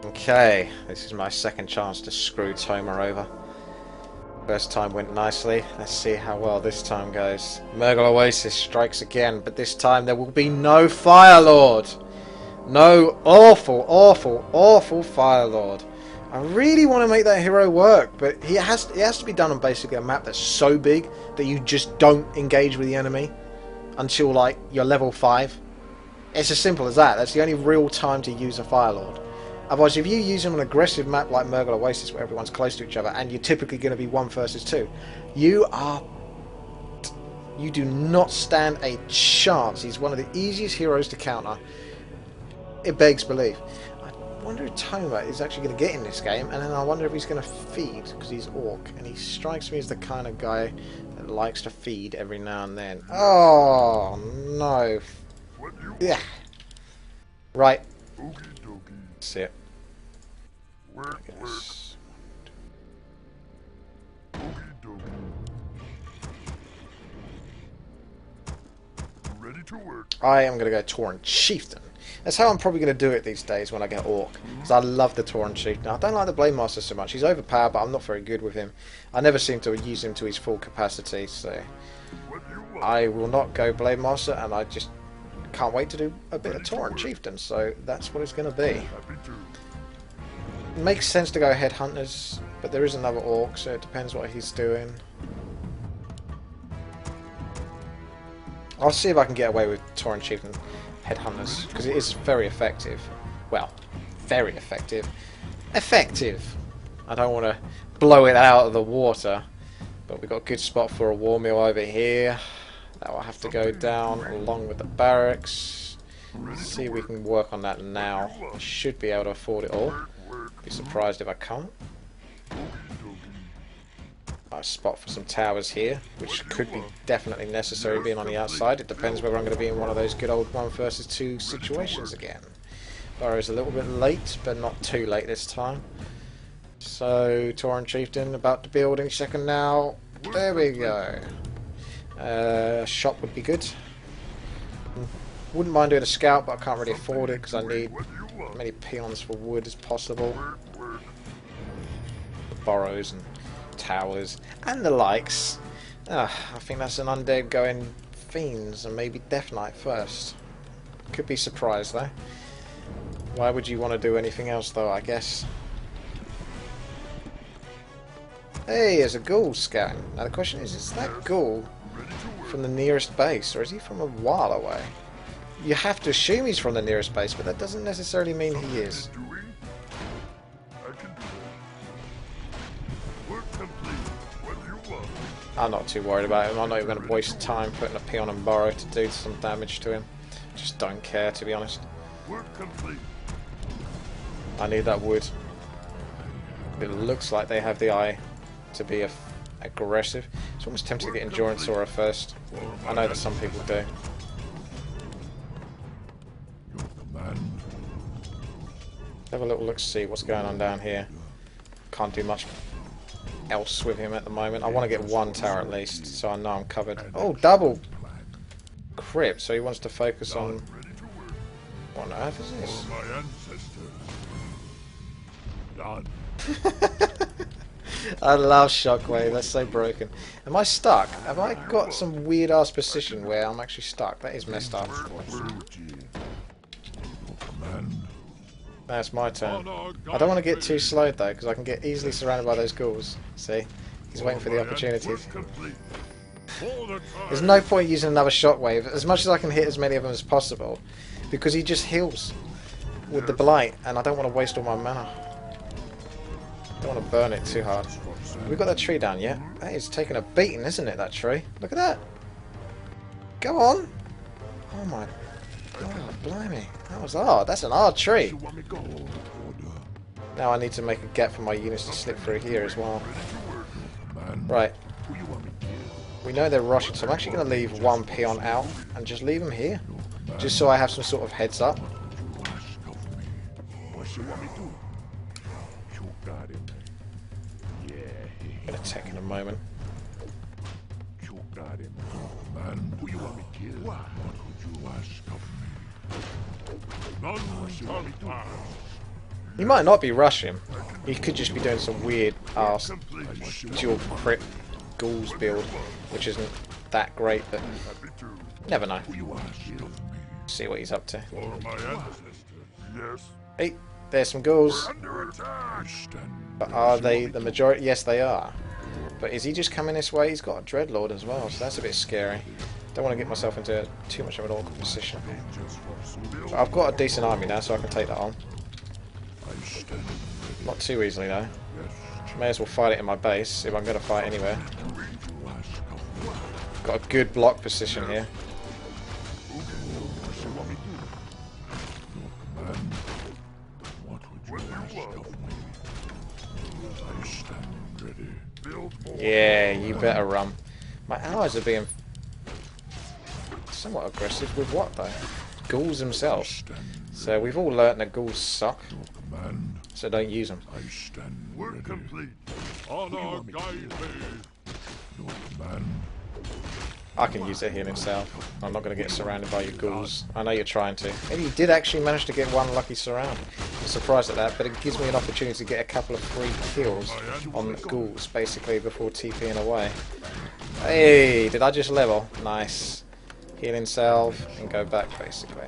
Okay, this is my second chance to screw Toma over. First time went nicely. Let's see how well this time goes. Murgle Oasis strikes again, but this time there will be no Fire Lord. No awful, awful, awful Fire Lord. I really want to make that hero work, but it has to be done on basically a map that's so big that you just don't engage with the enemy until like you're level 5. It's as simple as that. That's the only real time to use a Fire Lord. Otherwise, if you use them on an aggressive map like Murgle Oasis, where everyone's close to each other, and you're typically going to be 1 versus 2, you do not stand a chance. He's one of the easiest heroes to counter. It begs belief. I wonder if Toma is actually going to get in this game, and then I wonder if he's going to feed, because he's Orc, and he strikes me as the kind of guy that likes to feed every now and then. Oh, no. Yeah. Right. That's it. Ready to work. I am going to go Tauren Chieftain. That's how I'm probably going to do it these days when I get Orc. Because I love the Tauren Chieftain. I don't like the Blade Master so much. He's overpowered, but I'm not very good with him. I never seem to use him to his full capacity, so I will not go Blade Master, and I just can't wait to do a bit of Tauren Chieftain, so that's what it's going to be. It makes sense to go Headhunters, but there is another Orc, so it depends what he's doing. I'll see if I can get away with Tauren Chieftain Headhunters, because it is very effective. Well, very effective. Effective! I don't want to blow it out of the water, but we've got a good spot for a war mill over here. That will have to go down along with the barracks. See if we can work on that now. I should be able to afford it all. Be surprised if I can't. A spot for some towers here, which could be definitely necessary being on the outside. It depends whether I'm going to be in one of those good old 1 versus 2 situations again. Burrow's a little bit late, but not too late this time. So, Tauren Chieftain about to build any second now. There we go. Shop would be good. Wouldn't mind doing a scout, but I can't really afford it because I need as many peons for wood as possible. Burrows and towers and the likes. I think that's an undead going fiends and maybe Death Knight first. Could be surprised though. Why would you want to do anything else though, I guess? Hey, there's a ghoul scouting. Now the question is that ghoul from the nearest base, or is he from a while away? You have to assume he's from the nearest base, but that doesn't necessarily mean he is. I'm not too worried about him. I'm not even going to waste time putting a peon and burrow to do some damage to him. Just don't care, to be honest. I need that wood. It looks like they have the eye to be aggressive. It's almost tempted to get Endurance Aura first. I know that some people do. Have a little look, see what's going on down here. Can't do much else with him at the moment. I want to get 1 tower at least, so I know I'm covered. Oh, double crypt, so he wants to focus on... What on earth is this? I love Shockwave, that's so broken. Am I stuck? Have I got some weird ass position where I'm actually stuck? That is messed up. That's my turn. I don't want to get too slowed though, because I can get easily surrounded by those ghouls. See? He's waiting for the opportunities. There's no point using another Shockwave, as much as I can hit as many of them as possible, because he just heals with the Blight, and I don't want to waste all my mana. I don't want to burn it too hard. We got that tree down yet? That is taking a beating, isn't it, that tree? Look at that! Go on! Oh my... Oh, blimey. That was hard. That's an hard tree. Now I need to make a gap for my units to slip through here as well. Right. We know they're rushing, so I'm actually going to leave 1 peon out and just leave them here. Just so I have some sort of heads up. I'm going to attack in a moment. He might not be rushing. He could just be doing some weird ass dual crit ghouls build, which isn't that great, but never know. See what he's up to. Hey, there's some ghouls. But are they the majority? Yes, they are. But is he just coming this way? He's got a Dreadlord as well, so that's a bit scary. Don't want to get myself into too much of an awkward position. But I've got a decent army now, so I can take that on. Not too easily though. May as well fight it in my base if I'm going to fight anywhere. Got a good block position here. Yeah, you better run. My allies are being somewhat aggressive with what though? Ghouls themselves. So we've all learnt that ghouls suck. So don't use them. Work complete. Honor guide me. I can use it here himself. I'm not going to get surrounded by your ghouls. I know you're trying to. Maybe you did actually manage to get one lucky surround. I'm surprised at that, but it gives me an opportunity to get a couple of free kills on the ghouls, basically, before TPing away. Hey, did I just level? Nice. Heal himself and go back, basically.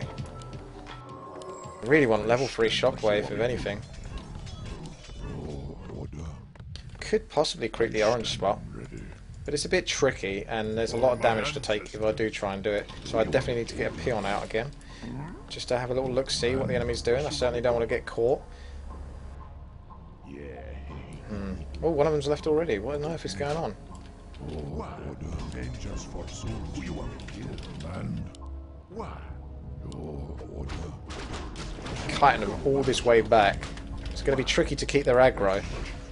I really want level 3 shockwave, if anything. Could possibly creep the orange spot. But it's a bit tricky, and there's a lot of damage to take if I do try and do it. So I definitely need to get a peon out again, just to have a little look, see what the enemy's doing. I certainly don't want to get caught. Oh, one of them's left already. What on earth is going on? Kiting them all this way back. It's going to be tricky to keep their aggro,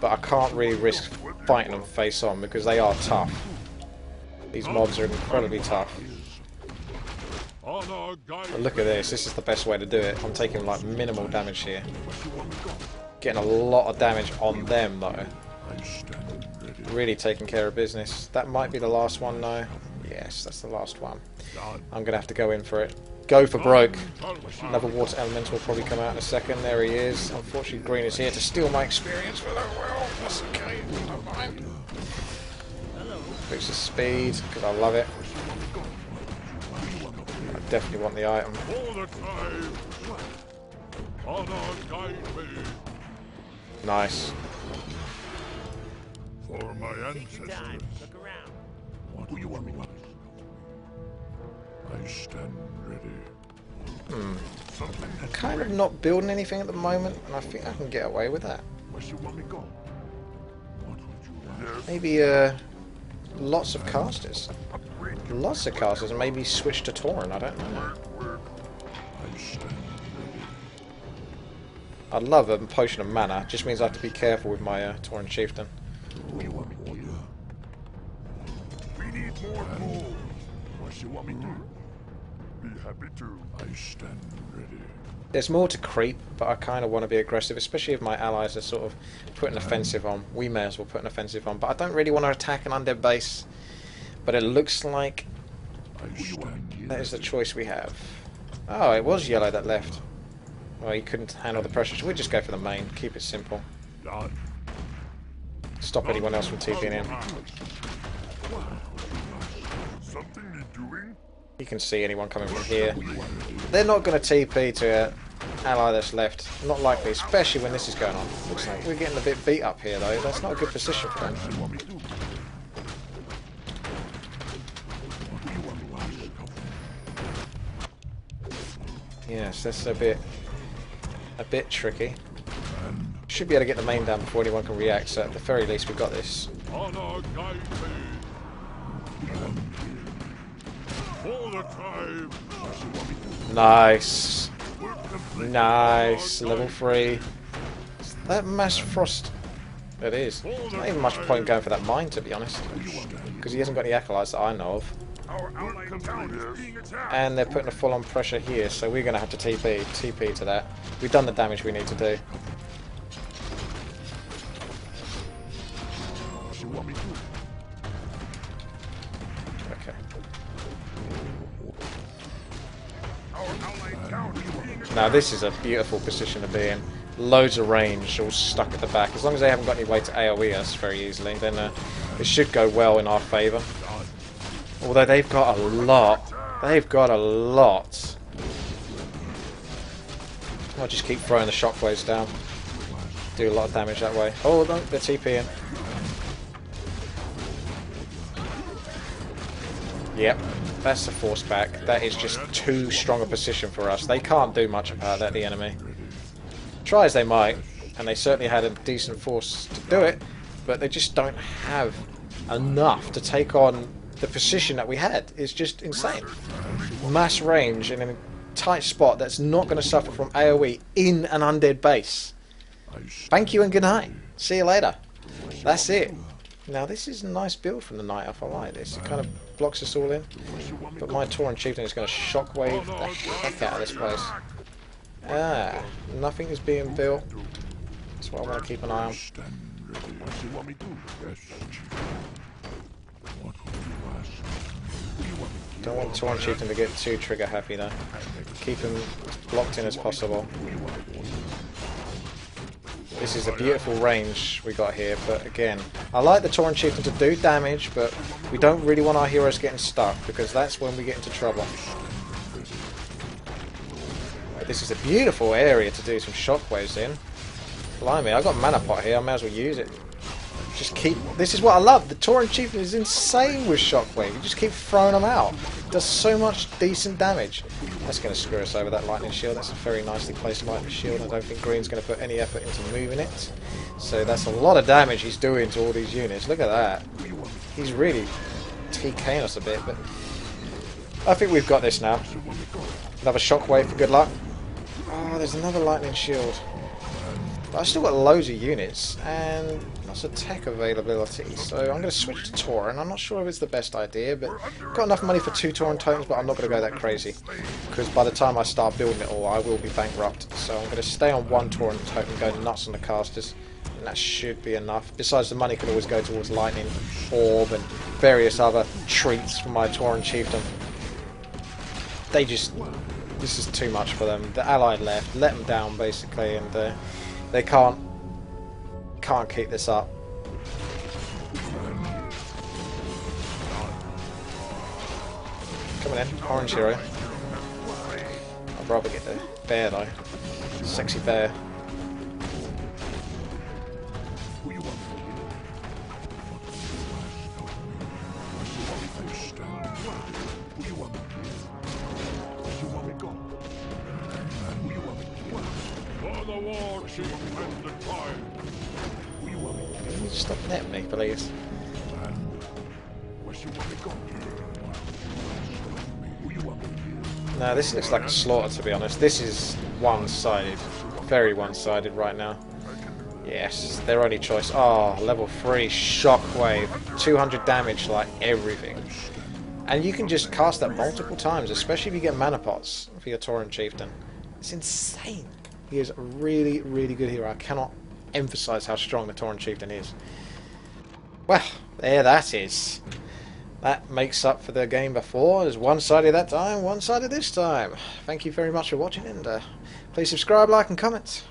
but I can't really risk fighting them face on because they are tough. These mobs are incredibly tough. But look at this, this is the best way to do it. I'm taking like minimal damage here. Getting a lot of damage on them though. Really taking care of business. That might be the last one though. Yes, that's the last one. I'm going to have to go in for it. Go for broke. Another water elemental will probably come out in a second. There he is. Unfortunately, green is here to steal my experience, but oh well. That's okay. I don't mind. Boost the speed because I love it. I definitely want the item. Nice. For my ancestors. What do you want me to? I stand ready. I'm kind of not building anything at the moment, and I think I can get away with that. Where you want me go? What would you want? Maybe lots of casters. Lots of casters, and maybe switch to Tauren, I don't know. I stand ready. I'd love a potion of mana, just means I have to be careful with my Tauren chieftain. What do you want me to do? We need more gold. What you want me to do? Be happy to. I stand ready. There's more to creep, but I kind of want to be aggressive, especially if my allies are sort of putting an offensive on. We may as well put an offensive on, but I don't really want to attack an undead base. But it looks like that is the choice we have. Oh, it was yellow that left. Well, he couldn't handle the pressure, so we'll just go for the main. Keep it simple. Stop anyone else from TPing in. Something need doing? You can see anyone coming from here. They're not going to TP to an ally that's left. Not likely, especially when this is going on. Looks like we're getting a bit beat up here, though. That's not a good position for them. Yes, that's a bit tricky. Should be able to get the main down before anyone can react, so at the very least we've got this. Nice. Nice. Level 3. Is that mass frost? It is. There's not even much point going for that mine, to be honest. Because he hasn't got any acolytes that I know of. And they're putting a full-on pressure here, so we're going to have to TP to that. We've done the damage we need to do. Okay. Now this is a beautiful position to be in. loads of range, all stuck at the back. As long as they haven't got any way to AoE us very easily, then it should go well in our favour. Although they've got a lot. They've got a lot. I'll just keep throwing the shockwaves down. Do a lot of damage that way. Oh, no, they're TPing. Yep, that's the force back. That is just too strong a position for us. They can't do much about that, the enemy. Try as they might, and they certainly had a decent force to do it, but they just don't have enough to take on the position that we had. It's just insane. Mass range in a tight spot that's not going to suffer from AoE in an undead base. Thank you and good night. See you later. That's it. Now this is a nice build from the Night Elf. I like this. It kind of blocks us all in. But my Tauren Chieftain is going to shockwave the heck out of this place. Ah, nothing is being built. That's what I want to keep an eye on. Don't want Tauren Chieftain to get too trigger happy though. Keep him as blocked in as possible. This is a beautiful range we got here, but again, I like the Tauren Chieftain to do damage, but we don't really want our heroes getting stuck, because that's when we get into trouble. This is a beautiful area to do some shockwaves in. Blimey, I've got mana pot here, I may as well use it. Just keep... This is what I love, the Tauren Chieftain is insane with shockwave, you just keep throwing them out. It does so much decent damage. That's going to screw us over, that lightning shield. That's a very nicely placed lightning shield. I don't think Green's going to put any effort into moving it. So that's a lot of damage he's doing to all these units. Look at that. He's really TKing us a bit, but I think we've got this now. Another shockwave for good luck. Oh, there's another lightning shield. But I've still got loads of units and lots of tech availability, so I'm going to switch to Tauren. I'm not sure if it's the best idea, but I've got enough money for 2 Tauren totems, but I'm not going to go that crazy, because by the time I start building it all, I will be bankrupt. So I'm going to stay on 1 Tauren totem, go nuts on the casters, and that should be enough. Besides, the money could always go towards lightning, orb, and various other treats for my Tauren chieftain. They just... This is too much for them. The ally left, let them down basically, and they can't keep this up. Coming in, orange hero. I'd rather get the bear though. Sexy bear. Can you stop net me, please? No, this looks like a slaughter, to be honest. This is one-sided. Very one-sided right now. Yes, their only choice. Oh, level 3 shockwave. 200 damage, like everything. And you can just cast that multiple times, especially if you get mana pots for your Tauren Chieftain. It's insane. He is a really, really good hero. I cannot emphasize how strong the Tauren Chieftain is. Well, there that is. That makes up for the game before. There's one-sided that time, one-sided this time. Thank you very much for watching, and please subscribe, like, and comment.